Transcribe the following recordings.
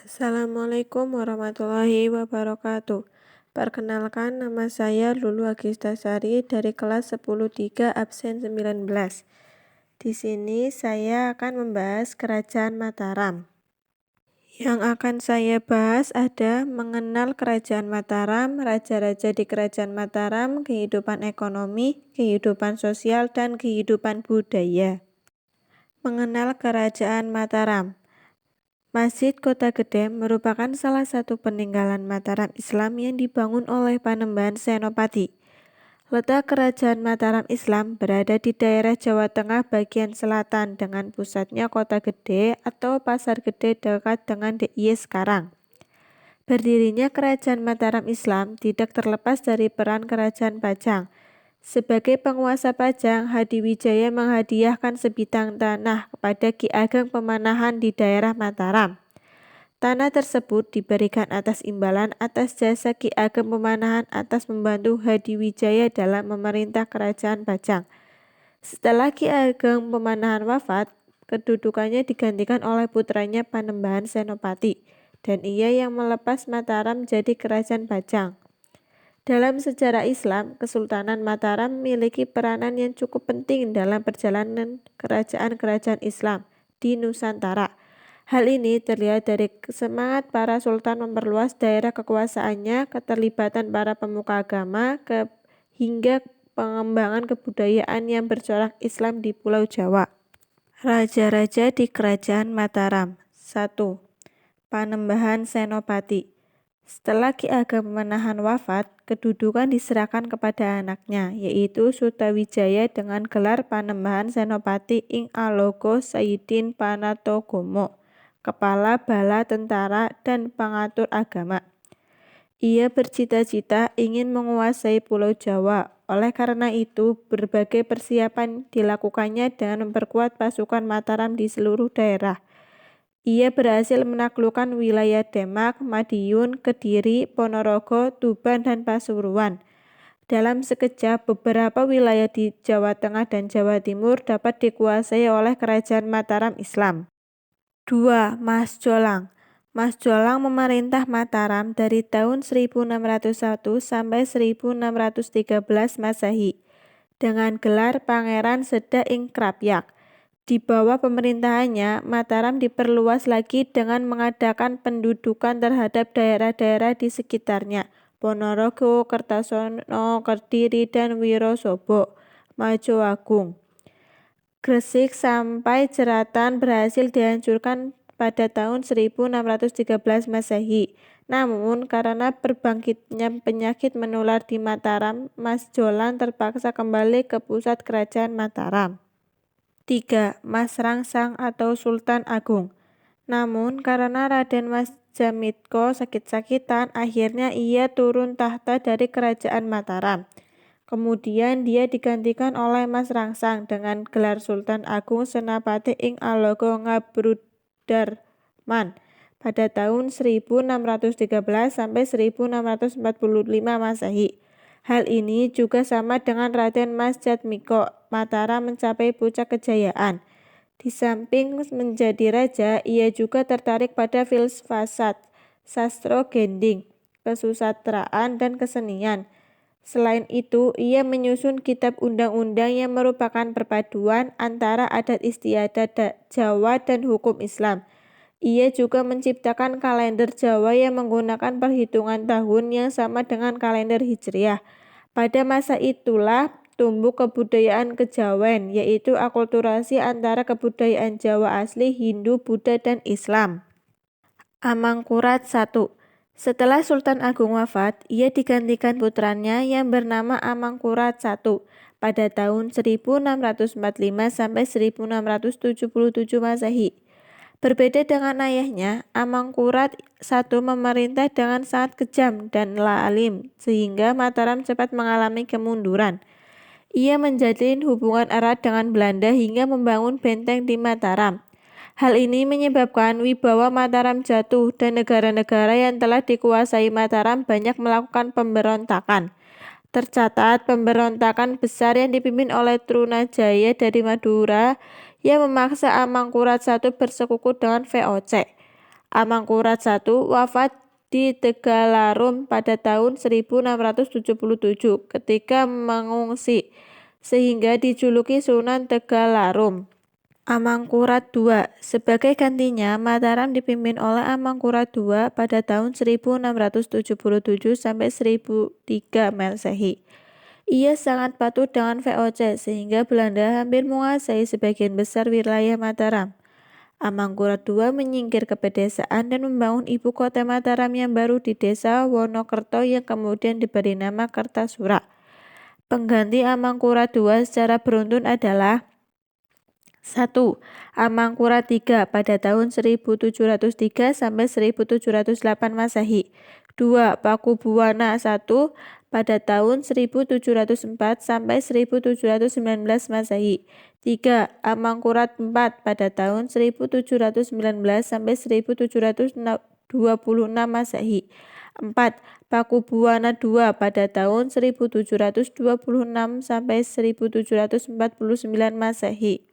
Assalamualaikum warahmatullahi wabarakatuh. Perkenalkan, nama saya Lulu Agistasari dari kelas 10-3 absen 19. Di sini saya akan membahas Kerajaan Mataram. Yang akan saya bahas ada mengenal Kerajaan Mataram, raja-raja di Kerajaan Mataram, kehidupan ekonomi, kehidupan sosial, dan kehidupan budaya. Mengenal Kerajaan Mataram. Masjid Kota Gede merupakan salah satu peninggalan Mataram Islam yang dibangun oleh Panembahan Senopati. Letak Kerajaan Mataram Islam berada di daerah Jawa Tengah bagian selatan dengan pusatnya Kota Gede atau Pasar Gede dekat dengan DIY sekarang. Berdirinya Kerajaan Mataram Islam tidak terlepas dari peran Kerajaan Pajang. Sebagai penguasa Pajang, Hadiwijaya menghadiahkan sebidang tanah kepada Ki Ageng Pemanahan di daerah Mataram. Tanah tersebut diberikan atas imbalan atas jasa Ki Ageng Pemanahan atas membantu Hadiwijaya dalam memerintah Kerajaan Pajang. Setelah Ki Ageng Pemanahan wafat, kedudukannya digantikan oleh putranya Panembahan Senopati, dan ia yang melepas Mataram jadi Kerajaan Pajang. Dalam sejarah Islam, Kesultanan Mataram memiliki peranan yang cukup penting dalam perjalanan kerajaan-kerajaan Islam di Nusantara. Hal ini terlihat dari semangat para sultan memperluas daerah kekuasaannya, keterlibatan para pemuka agama, hingga pengembangan kebudayaan yang bercorak Islam di Pulau Jawa. Raja-raja di Kerajaan Mataram. 1. Panembahan Senopati. Setelah Ki Ageng Pemanahan wafat, kedudukan diserahkan kepada anaknya, yaitu Sutawijaya dengan gelar Panembahan Senopati ing Alogo Sayyidin Panatogomo, Kepala Bala Tentara dan Pengatur Agama. Ia bercita-cita ingin menguasai Pulau Jawa. Oleh karena itu, berbagai persiapan dilakukannya dengan memperkuat pasukan Mataram di seluruh daerah. Ia berhasil menaklukkan wilayah Demak, Madiun, Kediri, Ponorogo, Tuban, dan Pasuruan. Dalam sekejap, beberapa wilayah di Jawa Tengah dan Jawa Timur dapat dikuasai oleh Kerajaan Mataram Islam. 2. Mas Jolang. Mas Jolang memerintah Mataram dari tahun 1601 sampai 1613 Masehi dengan gelar Pangeran Seda ing Krapyak. Di bawah pemerintahannya, Mataram diperluas lagi dengan mengadakan pendudukan terhadap daerah-daerah di sekitarnya, Ponorogo, Kertasono, Kediri, dan Wirosobo, Majoagung. Gresik sampai Jeratan berhasil dihancurkan pada tahun 1613 Masehi. Namun, karena berbangkitnya penyakit menular di Mataram, Mas Jolang terpaksa kembali ke pusat kerajaan Mataram. 3. Mas Rangsang atau Sultan Agung. Namun karena Raden Mas Jamitko sakit-sakitan, akhirnya ia turun tahta dari kerajaan Mataram. Kemudian dia digantikan oleh Mas Rangsang dengan gelar Sultan Agung Senapati ing Alogo Ngabrudarman pada tahun 1613 sampai 1645 Masehi. Hal ini juga sama dengan Raden Mas Jatmiko. Mataram mencapai puncak kejayaan. Di samping menjadi raja, ia juga tertarik pada filsafat, sastra gending, kesusastraan, dan kesenian. Selain itu, ia menyusun kitab undang-undang yang merupakan perpaduan antara adat istiadat Jawa dan hukum Islam. Ia juga menciptakan kalender Jawa yang menggunakan perhitungan tahun yang sama dengan kalender Hijriah. Pada masa itulah tumbuh kebudayaan kejawen, yaitu akulturasi antara kebudayaan Jawa asli, Hindu, Buddha, dan Islam. Amangkurat I. Setelah Sultan Agung wafat, ia digantikan putranya yang bernama Amangkurat I pada tahun 1645 sampai 1677 Masehi. Berbeda dengan ayahnya, Amangkurat I memerintah dengan sangat kejam dan lalim sehingga Mataram cepat mengalami kemunduran. Ia menjalin hubungan erat dengan Belanda hingga membangun benteng di Mataram. Hal ini menyebabkan wibawa Mataram jatuh dan negara-negara yang telah dikuasai Mataram banyak melakukan pemberontakan. Tercatat pemberontakan besar yang dipimpin oleh Trunajaya dari Madura yang memaksa Amangkurat I bersekutu dengan VOC. Amangkurat I wafat di Tegalarum pada tahun 1677 ketika mengungsi, sehingga dijuluki Sunan Tegalarum. Amangkurat II. Sebagai gantinya, Mataram dipimpin oleh Amangkurat II pada tahun 1677 sampai 1003 Masehi. Ia sangat patuh dengan VOC sehingga Belanda hampir menguasai sebagian besar wilayah Mataram. Amangkurat II menyingkir ke pedesaan dan membangun ibu kota Mataram yang baru di desa Wonokerto yang kemudian diberi nama Kertasura. Pengganti Amangkurat II secara beruntun adalah 1. Amangkurat III pada tahun 1703 sampai 1708 Masehi. 2. Pakubuwana I pada tahun 1704 sampai 1719 Masehi. 3. Amangkurat IV pada tahun 1719 sampai 1726 Masehi. 4. Pakubuwana II pada tahun 1726 sampai 1749 Masehi.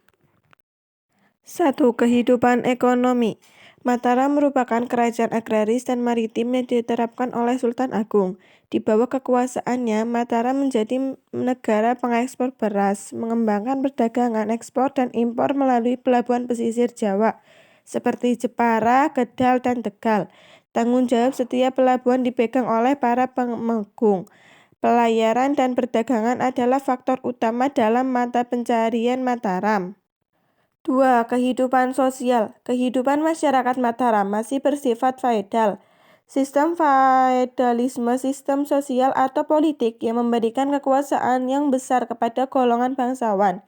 1. Kehidupan ekonomi. Mataram merupakan kerajaan agraris dan maritim yang diterapkan oleh Sultan Agung. Di bawah kekuasaannya, Mataram menjadi negara pengekspor beras, mengembangkan perdagangan ekspor dan impor melalui pelabuhan pesisir Jawa, seperti Jepara, Kedal, dan Tegal. Tanggung jawab setiap pelabuhan dipegang oleh para pemegang. Pelayaran dan perdagangan adalah faktor utama dalam mata pencarian Mataram. 2. Kehidupan sosial. Kehidupan masyarakat Mataram masih bersifat feodal. Sistem feodalisme sistem sosial atau politik yang memberikan kekuasaan yang besar kepada golongan bangsawan.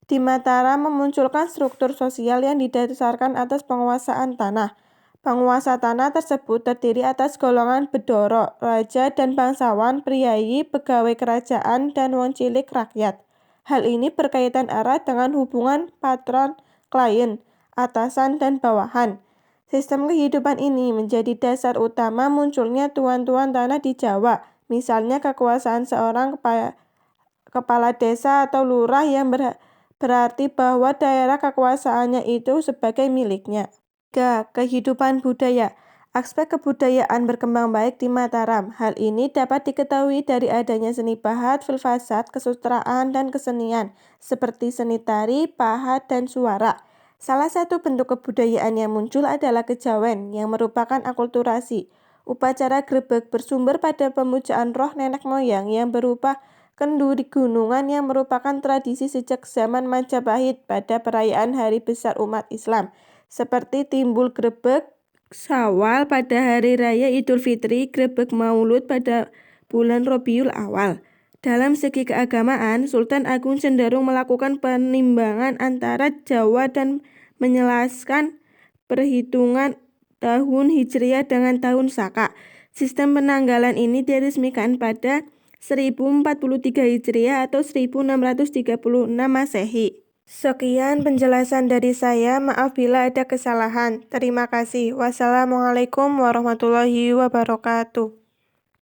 Di Mataram memunculkan struktur sosial yang didasarkan atas penguasaan tanah. Penguasa tanah tersebut terdiri atas golongan bedoro, raja dan bangsawan, priayi, pegawai kerajaan, dan wong cilik rakyat. Hal ini berkaitan erat dengan hubungan patron-klien, atasan, dan bawahan. Sistem kehidupan ini menjadi dasar utama munculnya tuan-tuan tanah di Jawa, misalnya kekuasaan seorang kepala desa atau lurah yang berarti bahwa daerah kekuasaannya itu sebagai miliknya. 3. Kehidupan budaya. Aspek kebudayaan berkembang baik di Mataram. Hal ini dapat diketahui dari adanya seni pahat, filsafat, kesusastraan, dan kesenian, seperti seni tari, pahat, dan suara. Salah satu bentuk kebudayaan yang muncul adalah kejawen, yang merupakan akulturasi. Upacara grebek bersumber pada pemujaan roh nenek moyang yang berupa kendu di gunungan yang merupakan tradisi sejak zaman Majapahit pada perayaan hari besar umat Islam, seperti timbul grebek Syawal pada hari raya Idul Fitri, grebek Maulud pada bulan Rabiul Awal. Dalam segi keagamaan, Sultan Agung cenderung melakukan penimbangan antara Jawa dan menjelaskan perhitungan tahun Hijriah dengan tahun Saka. Sistem penanggalan ini diresmikan pada 1043 Hijriah atau 1636 Masehi. Sekian penjelasan dari saya, maaf bila ada kesalahan. Terima kasih. Wassalamualaikum warahmatullahi wabarakatuh.